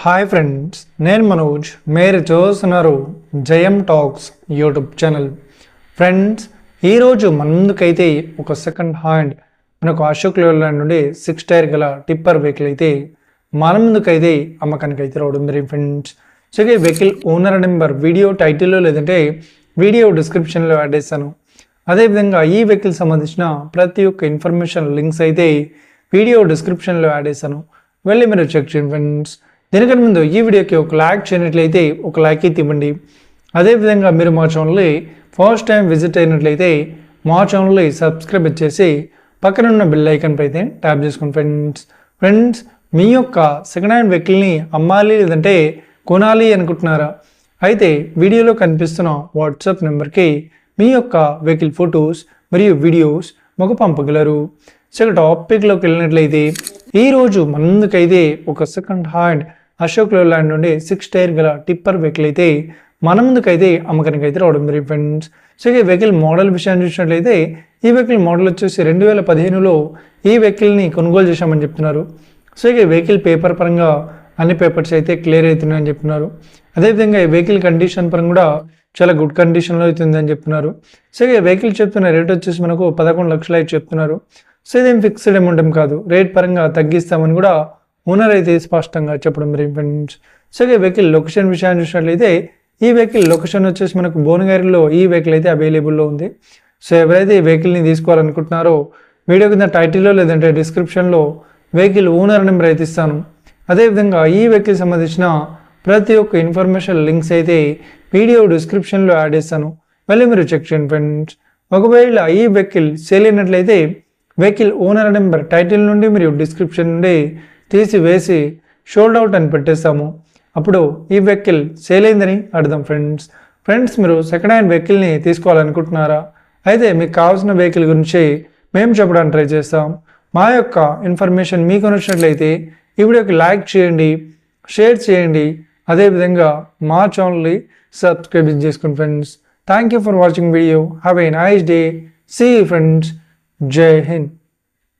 Hi friends, నేను మనోజ్. మీరు చూస్తున్నారు జయం టాక్స్ యూట్యూబ్ ఛానల్. ఫ్రెండ్స్, ఈరోజు మన ముందుకైతే ఒక సెకండ్ హ్యాండ్ మనకు అశోక్ లేలాండ్ నుండి 6 టైర్ గల టిప్పర్ వెహికల్ అయితే మన ముందుకైతే అమ్మకానికి అయితే రావడం జరిగింది ఫ్రెండ్స్. సో ఈ వెహికల్ ఓనర్ నెంబర్ వీడియో టైటిల్లో లేదంటే వీడియో డిస్క్రిప్షన్లో యాడ్ చేస్తాను. అదేవిధంగా ఈ వెహికల్ సంబంధించిన ప్రతి ఒక్క ఇన్ఫర్మేషన్ లింక్స్ అయితే వీడియో డిస్క్రిప్షన్లో యాడ్ చేస్తాను, వెళ్ళి మీరు చెక్ చేయండి ఫ్రెండ్స్. దీనికన్నా ముందు ఈ వీడియోకి ఒక లైక్ చేయనట్లయితే ఒక లైక్ అయితే ఇవ్వండి. అదేవిధంగా మీరు మా ఛానల్ని ఫస్ట్ టైం విజిట్ అయినట్లయితే మా ఛానల్ని సబ్స్క్రైబ్ చేసి పక్కన ఉన్న బెల్ ఐకాన్ అయితే ట్యాప్ చేసుకోండి ఫ్రెండ్స్. మీ యొక్క సెకండ్ హ్యాండ్ వెహికల్ని అమ్మాలి లేదంటే కొనాలి అనుకుంటున్నారా? అయితే వీడియోలో కనిపిస్తున్న వాట్సాప్ నెంబర్కి మీ యొక్క వెహికల్ ఫొటోస్ మరియు వీడియోస్ మాకు పంపగలరు. సో టాపిక్లోకి వెళ్ళినట్లయితే ఈరోజు మన ముందుకైతే ఒక సెకండ్ హ్యాండ్ అశోక్ లేలాండ్ నుండి 6 టైర్ గల టిప్పర్ వెహికల్ అయితే మన ముందుకైతే అమ్మకానికి అయితే రావడం జరిగింది ఫ్రెండ్స్. సో ఈ వెహికల్ మోడల్ విషయాన్ని చూసినట్లయితే ఈ వెహికల్ మోడల్ వచ్చేసి 2015లో ఈ వెహికల్ని కొనుగోలు చేశామని చెప్తున్నారు. సో ఈ వెహికల్ పేపర్ పరంగా అన్ని పేపర్స్ అయితే క్లియర్ అవుతున్నాయని చెప్తున్నారు. అదేవిధంగా ఈ వెహికల్ కండిషన్ పరంగా కూడా చాలా గుడ్ కండిషన్లో అవుతుందని చెప్తున్నారు. సో ఈ వెహికల్ చెప్తున్న రేట్ వచ్చేసి మనకు 11 లక్షలు అయితే చెప్తున్నారు. సో ఇదేం ఫిక్స్డ్ అమౌంట్ ఏం కాదు, రేట్ పరంగా తగ్గిస్తామని కూడా ఓనర్ అయితే స్పష్టంగా చెప్పడం జరిగింది ఫ్రెండ్స్. సో ఈ వెహికల్ లొకేషన్ విషయాన్ని చూసినట్లయితే ఈ వెహికల్ లొకేషన్ వచ్చేసి మనకు భువనగిరిలో ఈ వెహికల్ అయితే అవైలబుల్లో ఉంది. సో ఎవరైతే ఈ వెహికల్ని తీసుకోవాలనుకుంటున్నారో వీడియో కింద టైటిల్లో లేదంటే డిస్క్రిప్షన్లో వెహికల్ ఓనర్ నెంబర్ అయితే ఇస్తాను. అదేవిధంగా ఈ వెహికల్ సంబంధించిన ప్రతి ఒక్క ఇన్ఫర్మేషన్ లింక్స్ అయితే వీడియో డిస్క్రిప్షన్లో యాడ్ చేస్తాను, మళ్ళీ మీరు చెక్ చేయండి ఫ్రెండ్స్. ఒకవేళ ఈ వెహికల్ సేల్ అయినట్లయితే వెహికల్ ఓనర్ నెంబర్ టైటిల్ నుండి మరియు డిస్క్రిప్షన్ నుండి తీసివేసి షోల్డ్ అవుట్ అని పెట్టేస్తాము. అప్పుడు ఈ వెహికల్ సేల్ అయిందని అర్థం ఫ్రెండ్స్. మీరు సెకండ్ హ్యాండ్ వెహికల్ని తీసుకోవాలనుకుంటున్నారా? అయితే మీకు కావాల్సిన వెహికల్ గురించి మేము చెప్పడానికి ట్రై చేస్తాం. మా యొక్క ఇన్ఫర్మేషన్ మీకు నచ్చినట్లయితే ఈ వీడియోకి లైక్ చేయండి, షేర్ చేయండి. అదేవిధంగా మా ఛానల్ని సబ్స్క్రైబ్ చేసుకోండి friends. Thank you for watching video. Have a nice day. See you friends. జై హింద్.